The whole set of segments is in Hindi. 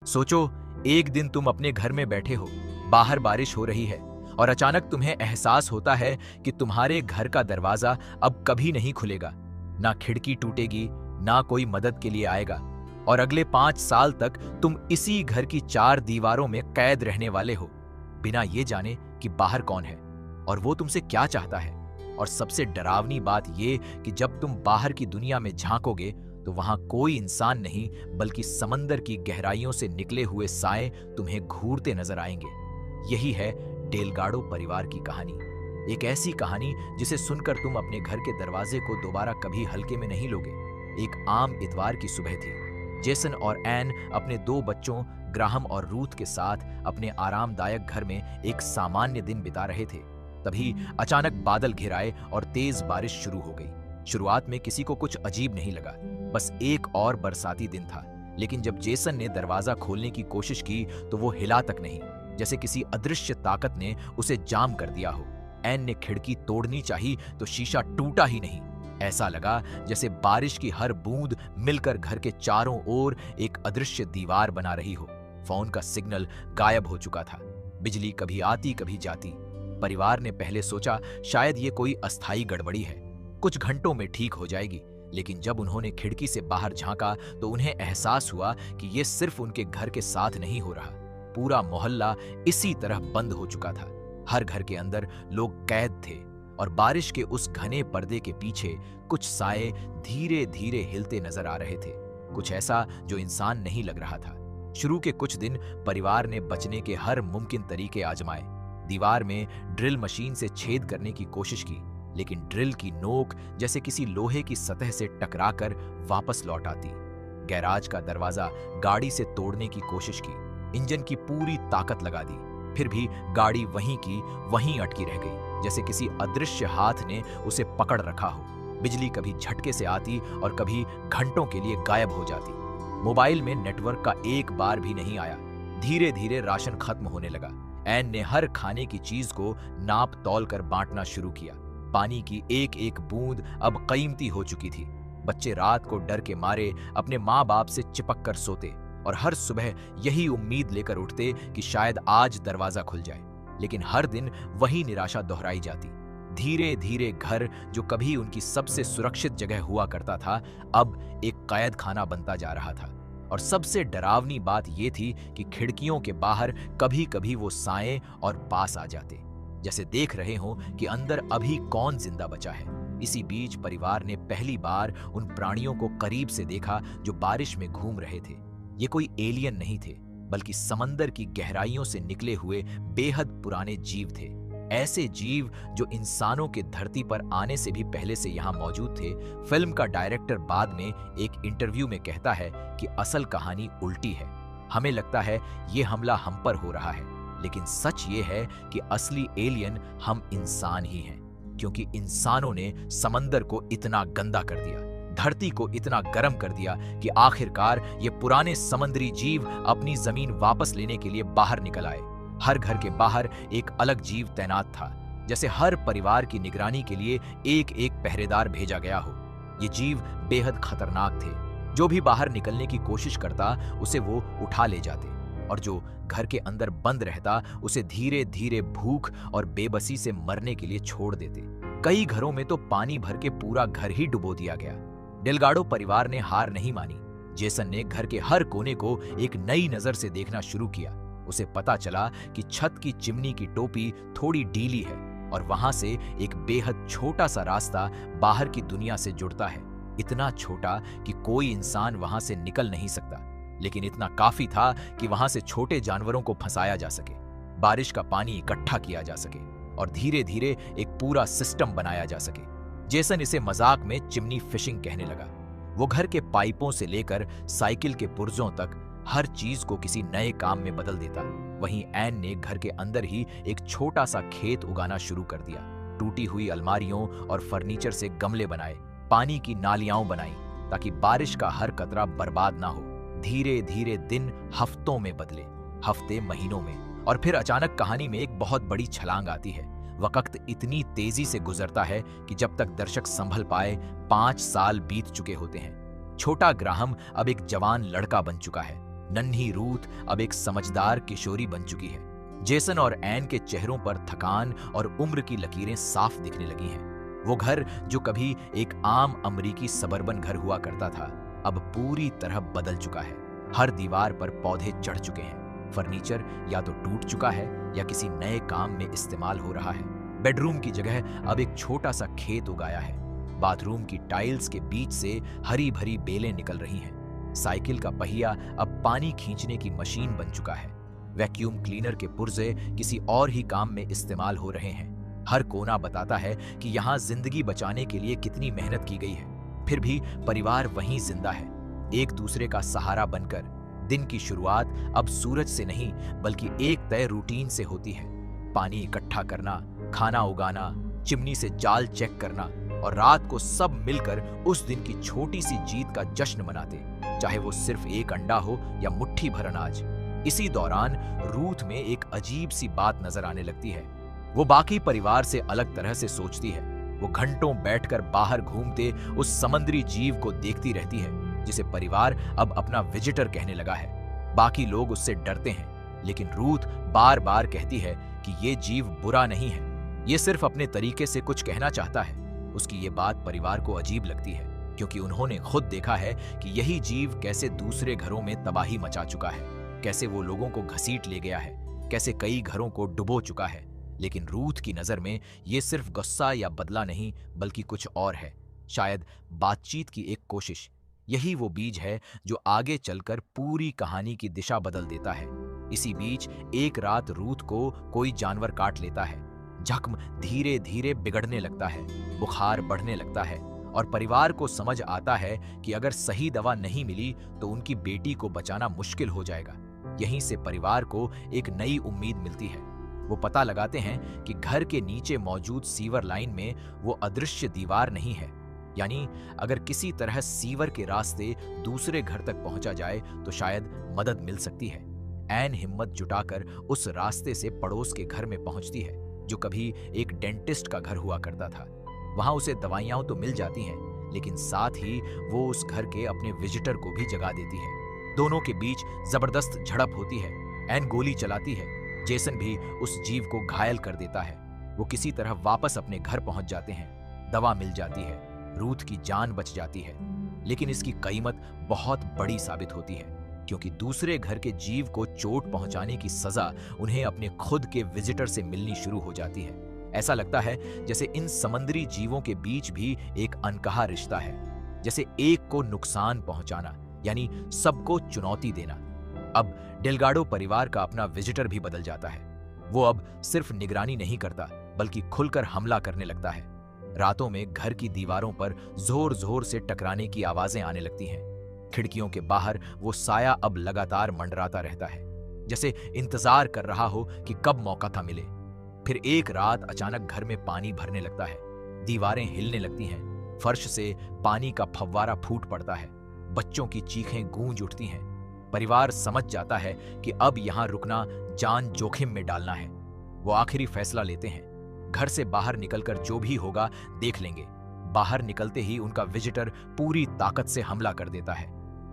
सोचो, एक दिन तुम अपने घर में बैठे हो, बाहर बारिश हो रही है और अचानक तुम्हें एहसास होता है कि तुम्हारे घर का दरवाजा अब कभी नहीं खुलेगा। ना खिड़की टूटेगी, ना कोई मदद के लिए आएगा और अगले 5 साल तक तुम इसी घर की 4 दीवारों में कैद रहने वाले हो, बिना ये जाने कि बाहर कौन है और वो तुमसे क्या चाहता है। और सबसे डरावनी बात ये कि जब तुम बाहर की दुनिया में झांकोगे तो वहां कोई इंसान नहीं, बल्कि समंदर की गहराइयों से निकले हुए साए तुम्हें घूरते नजर आएंगे। यही है डेलगाडो परिवार की कहानी। एक ऐसी कहानी जिसे सुनकर तुम अपने घर के दरवाजे को दोबारा कभी हल्के में नहीं लोगे। एक आम इतवार की सुबह थी। जेसन और एन अपने 2 बच्चों ग्राहम और रूथ के साथ अपने आरामदायक घर में एक सामान्य दिन बिता रहे थे। तभी अचानक बादल घिर आए और तेज बारिश शुरू हो गई। शुरुआत में किसी को कुछ अजीब नहीं लगा, बस एक और बरसाती दिन था। लेकिन जब जेसन ने दरवाजा खोलने की कोशिश की तो वो हिला तक नहीं, जैसे किसी अदृश्य ताकत ने उसे जाम कर दिया हो। एन ने खिड़की तोड़नी चाही तो शीशा टूटा ही नहीं। ऐसा लगा जैसे बारिश की हर बूंद मिलकर घर के चारों ओर एक अदृश्य दीवार बना रही हो। फोन का सिग्नल गायब हो चुका था। बिजली कभी आती कभी जाती। परिवार ने पहले सोचा शायद ये कोई अस्थायी गड़बड़ी है, कुछ घंटों में ठीक हो जाएगी। लेकिन जब उन्होंने खिड़की से बाहर झांका तो उन्हें एहसास हुआ कि ये सिर्फ उनके घर के साथ नहीं हो रहा, पूरा मोहल्ला इसी तरह बंद हो चुका था। हर घर के अंदर लोग कैद थे और बारिश के उस घने पर्दे के पीछे कुछ साए धीरे धीरे हिलते नजर आ रहे थे, कुछ ऐसा जो इंसान नहीं लग रहा था। शुरू के कुछ दिन परिवार ने बचने के हर मुमकिन तरीके आजमाए। दीवार में ड्रिल मशीन से छेद करने की कोशिश की, लेकिन ड्रिल की नोक जैसे किसी लोहे की सतह से टकराकर वापस लौट आती। गैराज का दरवाजा गाड़ी से तोड़ने की कोशिश की, इंजन की पूरी ताकत लगा दी, फिर भी गाड़ी वहीं की वहीं अटकी रह गई, जैसे किसी अदृश्य हाथ ने उसे पकड़ रखा हो। बिजली कभी झटके से आती और कभी घंटों के लिए गायब हो जाती। मोबाइल में नेटवर्क का एक बार भी नहीं आया। धीरे धीरे राशन खत्म होने लगा। एन ने हर खाने की चीज को नाप तौल कर बांटना शुरू किया। पानी की एक एक बूंद अब कीमती हो चुकी थी। बच्चे रात को डर के मारे अपने माँ बाप से चिपक कर सोते और हर सुबह यही उम्मीद लेकर उठते कि शायद आज दरवाजा खुल जाए। लेकिन हर दिन वही निराशा दोहराई जाती। धीरे धीरे घर जो कभी उनकी सबसे सुरक्षित जगह हुआ करता था, अब एक कैद खाना बनता जा रहा था। और सबसे डरावनी बात यह थी कि खिड़कियों के बाहर कभी कभी वो साए और पास आ जाते, जैसे देख रहे हो कि अंदर अभी कौन जिंदा बचा है। इसी बीच परिवार ने पहली बार उन प्राणियों को करीब से देखा जो बारिश में घूम रहे थे। ये कोई एलियन नहीं थे, बल्कि समंदर की गहराइयों से निकले हुए बेहद पुराने जीव थे। ऐसे जीव जो इंसानों के धरती पर आने से भी पहले से यहाँ मौजूद थे। फिल्म का डायरेक्टर बाद में एक इंटरव्यू में कहता है कि असल कहानी उल्टी है। हमें लगता है ये हमला हम पर हो रहा है, लेकिन सच ये है कि असली एलियन हम इंसान ही हैं, क्योंकि इंसानों ने समंदर को इतना गंदा कर दिया, धरती को इतना गर्म कर दिया कि आखिरकार ये पुराने समुद्री जीव अपनी जमीन वापस लेने के लिए बाहर निकल आए। हर घर के बाहर एक अलग जीव तैनात था, जैसे हर परिवार की निगरानी के लिए एक एक पहरेदार भेजा गया हो। ये जीव बेहद खतरनाक थे। जो भी बाहर निकलने की कोशिश करता उसे वो उठा ले जाते, और जो घर के अंदर बंद रहता उसे धीरे धीरे भूख और बेबसी से मरने के लिए छोड़ देते। कई घरों में तो पानी भर के पूरा घर ही डुबो दिया गया। डेलगाडो परिवार ने हार नहीं मानी। जेसन ने घर के हर कोने को एक नई नजर से देखना शुरू किया। उसे पता चला कि छत की चिमनी की टोपी थोड़ी ढीली है और वहां से एक बेहद छोटा सा रास्ता बाहर की दुनिया से जुड़ता है। इतना छोटा कि कोई इंसान वहां से निकल नहीं सकता, लेकिन इतना काफी था कि वहां से छोटे जानवरों को फंसाया जा सके, बारिश का पानी इकट्ठा किया जा सके और धीरे धीरे एक पूरा सिस्टम बनाया जा सके। जेसन इसे मजाक में चिमनी फिशिंग कहने लगा। वो घर के पाइपों से लेकर साइकिल के पुर्जों तक हर चीज को किसी नए काम में बदल देता। वहीं एन ने घर के अंदर ही एक छोटा सा खेत उगाना शुरू कर दिया। टूटी हुई अलमारियों और फर्नीचर से गमले बनाए, पानी की नालियां बनाई ताकि बारिश का हर कतरा बर्बाद ना हो। धीरे धीरे दिन हफ्तों में बदले, हफ्ते महीनों में, और फिर अचानक कहानी में एक बहुत बड़ी छलांग आती है। वक्त इतनी तेजी से गुजरता है कि जब तक दर्शक संभल पाए 5 साल बीत चुके होते हैं। छोटा ग्राहम अब एक जवान लड़का बन चुका है। नन्ही रूथ अब एक समझदार किशोरी बन चुकी है। जेसन और एन के चेहरों पर थकान और उम्र की लकीरें साफ दिखने लगी हैं। वो घर जो कभी एक आम अमरीकी सबर्बन घर हुआ करता था, अब पूरी तरह बदल चुका है। हर दीवार पर पौधे चढ़ चुके हैं। फर्नीचर या तो टूट चुका है या किसी नए काम में इस्तेमाल हो रहा है। बेडरूम की जगह अब एक छोटा सा खेत उगाया है। बाथरूम की टाइल्स के बीच से हरी भरी बेलें निकल रही हैं। साइकिल का पहिया अब पानी खींचने की मशीन बन चुका है। वैक्यूम क्लीनर के पुर्जे किसी और ही काम में इस्तेमाल हो रहे हैं। हर कोना बताता है कि यहाँ जिंदगी बचाने के लिए कितनी मेहनत की गई है। फिर भी परिवार वहीं जिंदा है, एक दूसरे का सहारा बनकर। दिन की शुरुआत अब सूरज से नहीं बल्कि एक तय रूटीन से होती है। पानी इकट्ठा करना, खाना उगाना, चिमनी से जाल चेक करना और रात को सब मिलकर उस दिन की छोटी सी जीत का जश्न मनाते, चाहे वो सिर्फ एक अंडा हो या मुट्ठी भर अनाज। इसी दौरान रूथ में एक अजीब सी बात नजर आने लगती है। वो बाकी परिवार से अलग तरह से सोचती है। वो घंटों बैठकर बाहर घूमते उस समुद्री जीव को देखती रहती है जिसे परिवार अब अपना विजिटर कहने लगा है। बाकी लोग उससे डरते हैं, लेकिन रूथ बार बार कहती है कि ये जीव बुरा नहीं है, ये सिर्फ अपने तरीके से कुछ कहना चाहता है। उसकी ये बात परिवार को अजीब लगती है, क्योंकि उन्होंने खुद देखा है कि यही जीव कैसे दूसरे घरों में तबाही मचा चुका है, कैसे वो लोगों को घसीट ले गया है, कैसे कई घरों को डुबो चुका है। लेकिन रूथ की नजर में ये सिर्फ गुस्सा या बदला नहीं बल्कि कुछ और है, शायद बातचीत की एक कोशिश। यही वो बीज है जो आगे चलकर पूरी कहानी की दिशा बदल देता है। इसी बीच एक रात रूथ को कोई जानवर काट लेता है। जख्म धीरे धीरे बिगड़ने लगता है, बुखार बढ़ने लगता है और परिवार को समझ आता है कि अगर सही दवा नहीं मिली तो उनकी बेटी को बचाना मुश्किल हो जाएगा। यहीं से परिवार को एक नई उम्मीद मिलती है। वो पता लगाते हैं कि घर के नीचे मौजूद सीवर लाइन में वो अदृश्य दीवार नहीं है, यानी अगर किसी तरह सीवर के रास्ते दूसरे घर तक पहुंचा जाए तो शायद मदद मिल सकती है। एन हिम्मत जुटाकर उस रास्ते से पड़ोस के घर में पहुंचती है, जो कभी एक डेंटिस्ट का घर हुआ करता था। वहां उसे दवाइयां तो मिल जाती हैं, लेकिन साथ ही वो उस घर के अपने विजिटर को भी जगा देती है। दोनों के बीच जबरदस्त झड़प होती है। एन गोली चलाती है, जेसन भी उस जीव को घायल कर देता है। वो किसी तरह वापस अपने घर पहुंच जाते हैं। दवा मिल जाती है, रूथ की जान बच जाती है। लेकिन इसकी कीमत बहुत बड़ी साबित होती है, क्योंकि दूसरे घर के जीव को चोट पहुंचाने की सजा उन्हें अपने खुद के विजिटर से मिलनी शुरू हो जाती है। ऐसा लगता है जैसे इन समुद्री जीवों के बीच भी एक अनकहा रिश्ता है, जैसे एक को नुकसान पहुंचाना यानी सबको चुनौती देना। अब डेलगाडो परिवार का अपना विजिटर भी बदल जाता है। वो अब सिर्फ निगरानी नहीं करता बल्कि खुलकर हमला करने लगता है। रातों में घर की दीवारों पर जोर जोर से टकराने की आवाजें आने लगती हैं। खिड़कियों के बाहर वो साया अब लगातार मंडराता रहता है, जैसे इंतजार कर रहा हो कि कब मौका था मिले। फिर एक रात अचानक घर में पानी भरने लगता है। दीवारें हिलने लगती हैं, फर्श से पानी का फव्वारा फूट पड़ता है, बच्चों की चीखें गूंज उठती हैं। परिवार समझ जाता है कि अब यहां रुकना जान जोखिम में डालना है। वो आखिरी फैसला लेते हैं, घर से बाहर निकलकर जो भी होगा देख लेंगे। बाहर निकलते ही उनका विजिटर पूरी ताकत से हमला कर देता है।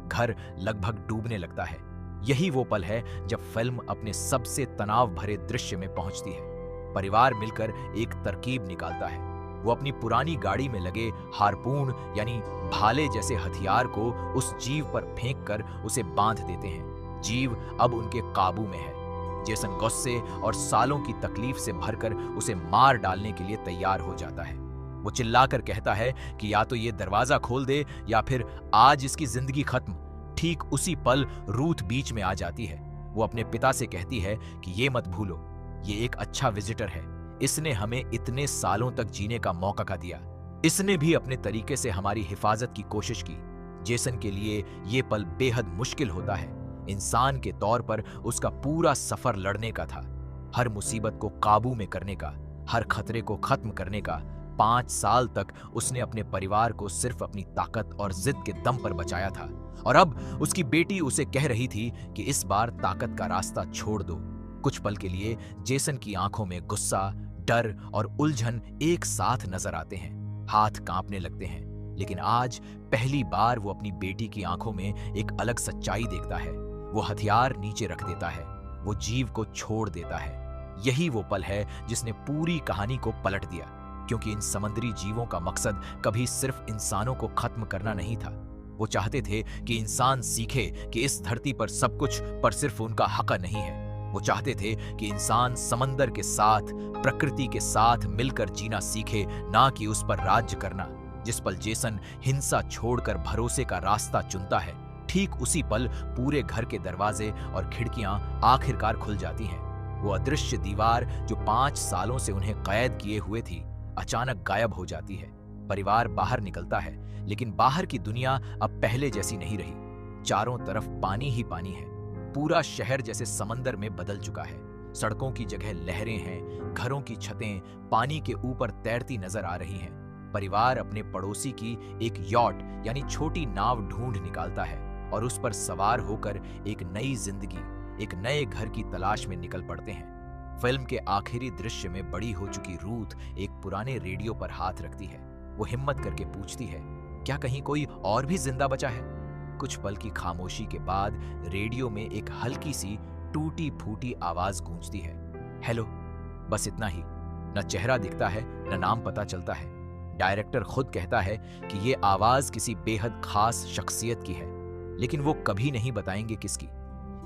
घर लगभग डूबने लगता है। यही वो पल है जब फिल्म अपने सबसे तनाव भरे दृश्य में पहुंचती है। परिवार मिलकर एक तरकीब निकालता है। वो अपनी पुरानी गाड़ी में लगे हारपून यानी भाले जैसे हथियार को उस जीव पर फेंक कर उसे बांध देते हैं। जीव अब उनके काबू में है। जेसन गुस्से और सालों की तकलीफ से भरकर उसे मार डालने के लिए तैयार हो जाता है। वो चिल्लाकर कहता है कि या तो ये दरवाजा खोल दे या फिर आज इसकी जिंदगी खत्म। ठीक उसी पल रूथ बीच में आ जाती है। वो अपने पिता से कहती है कि ये मत भूलो, ये एक अच्छा विजिटर है। इसने हमें इतने सालों तक जीने का मौका दिया। इसने भी अपने तरीके से हमारी हिफाजत की कोशिश की। जेसन के लिए ये पल बेहद मुश्किल होता है। इंसान के तौर पर उसका पूरा सफर लड़ने का था, हर मुसीबत को काबू में करने का, हर खतरे को खत्म करने का। 5 साल तक उसने अपने परिवार को सिर्फ अपनी ताकत और जिद के दम पर बचाया था, और अब उसकी बेटी उसे कह रही थी कि इस बार ताकत का रास्ता छोड़ दो। कुछ पल के लिए जेसन की आंखों में गुस्सा, डर और उलझन एक साथ नजर आते हैं। हाथ कांपने लगते हैं, लेकिन आज पहली बार वो अपनी बेटी की आंखों में एक अलग सच्चाई देखता है। वो हथियार नीचे रख देता है, वो जीव को छोड़ देता है। यही वो पल है जिसने पूरी कहानी को पलट दिया, क्योंकि इन समुद्री जीवों का मकसद कभी सिर्फ इंसानों को खत्म करना नहीं था। वो चाहते थे कि इंसान सीखे कि इस धरती पर सब कुछ पर सिर्फ उनका हक नहीं है। वो चाहते थे कि इंसान समंदर के साथ, प्रकृति के साथ मिलकर जीना सीखे, ना कि उस पर राज्य करना। जिस पल जेसन हिंसा छोड़कर भरोसे का रास्ता चुनता है, ठीक उसी पल पूरे घर के दरवाजे और खिड़कियां आखिरकार खुल जाती हैं। वो अदृश्य दीवार जो 5 सालों से उन्हें कैद किए हुए थी, अचानक गायब हो जाती है। परिवार बाहर निकलता है, लेकिन बाहर की दुनिया अब पहले जैसी नहीं रही। चारों तरफ पानी ही पानी है। पूरा शहर जैसे समंदर में बदल चुका है। सड़कों की जगह लहरें हैं, घरों की छतें पानी के ऊपर तैरती नजर आ रही हैं। परिवार अपने पड़ोसी की एक यॉट यानी छोटी नाव ढूंढ निकालता है और उस पर सवार होकर एक नई जिंदगी, एक नए घर की तलाश में निकल पड़ते हैं। फिल्म के आखिरी दृश्य में बड़ी हो चुकी रूथ एक पुराने रेडियो पर हाथ रखती है। वो हिम्मत करके पूछती है, क्या कहीं कोई और भी जिंदा बचा है? कुछ पल की खामोशी के बाद रेडियो में एक हल्की सी टूटी फूटी आवाज गूंजती है, हेलो। बस इतना ही। न चेहरा दिखता है, न नाम पता चलता है। डायरेक्टर खुद कहता है कि ये आवाज किसी बेहद खास शख्सियत की है, लेकिन वो कभी नहीं बताएंगे किसकी।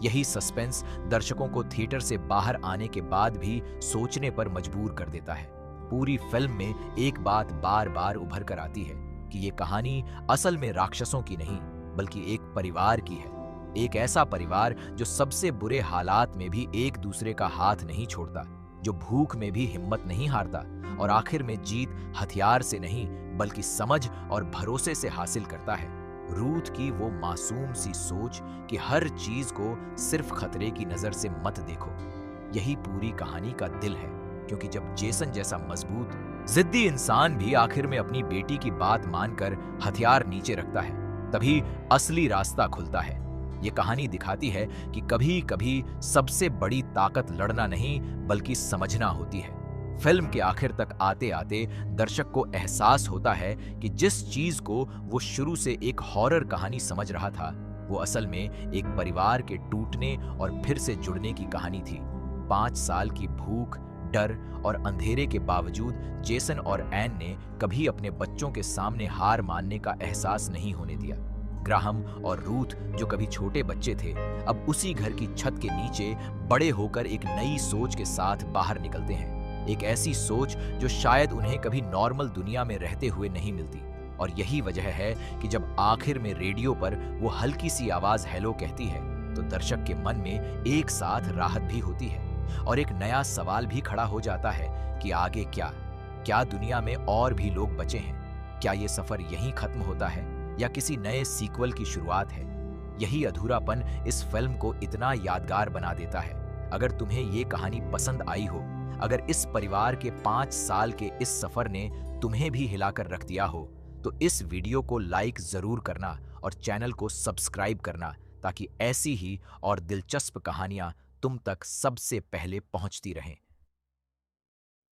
यही सस्पेंस दर्शकों को थिएटर से बाहर आने के बाद भी सोचने पर मजबूर कर देता है। पूरी फिल्म में एक बात बार बार उभर कर आती है कि ये कहानी असल में राक्षसों की नहीं, बल्कि एक परिवार की है। एक ऐसा परिवार जो सबसे बुरे हालात में भी एक दूसरे का हाथ नहीं छोड़ता, जो भूख में भी हिम्मत नहीं हारता और आखिर में जीत हथियार से नहीं बल्कि समझ और भरोसे से हासिल करता है। रूथ की वो मासूम सी सोच कि हर चीज को सिर्फ खतरे की नजर से मत देखो, यही पूरी कहानी का दिल है। क्योंकि जब जेसन जैसा मजबूत, जिद्दी इंसान भी आखिर में अपनी बेटी की बात मानकर हथियार नीचे रखता है, तभी असली रास्ता खुलता है। ये कहानी दिखाती है कि कभी कभी सबसे बड़ी ताकत लड़ना नहीं बल्कि समझना होती है। फिल्म के आखिर तक आते आते दर्शक को एहसास होता है कि जिस चीज को वो शुरू से एक हॉरर कहानी समझ रहा था, वो असल में एक परिवार के टूटने और फिर से जुड़ने की कहानी थी। 5 साल की भूख, डर और अंधेरे के बावजूद जेसन और एन ने कभी अपने बच्चों के सामने हार मानने का एहसास नहीं होने दिया। ग्राहम और रूथ जो कभी छोटे बच्चे थे, अब उसी घर की छत के नीचे बड़े होकर एक नई सोच के साथ बाहर निकलते हैं। एक ऐसी सोच जो शायद उन्हें कभी नॉर्मल दुनिया में रहते हुए नहीं मिलती। और यही वजह है कि जब आखिर में रेडियो पर वो हल्की सी आवाज हेलो कहती है, तो दर्शक के मन में एक साथ राहत भी होती है और एक नया सवाल भी खड़ा हो जाता है कि आगे क्या? क्या दुनिया में और भी लोग बचे हैं? क्या ये सफर यहीं खत्म होता है या किसी नए सीक्वल की शुरुआत है? यही अधूरापन इस फिल्म को इतना यादगार बना देता है। अगर तुम्हें ये कहानी पसंद आई हो, अगर इस परिवार के 5 साल के इस सफर ने तुम्हें भी हिलाकर रख दिया हो, तो इस वीडियो को लाइक जरूर करना और चैनल को सब्सक्राइब करना, ताकि ऐसी ही और दिलचस्प कहानियां तुम तक सबसे पहले पहुंचती रहें।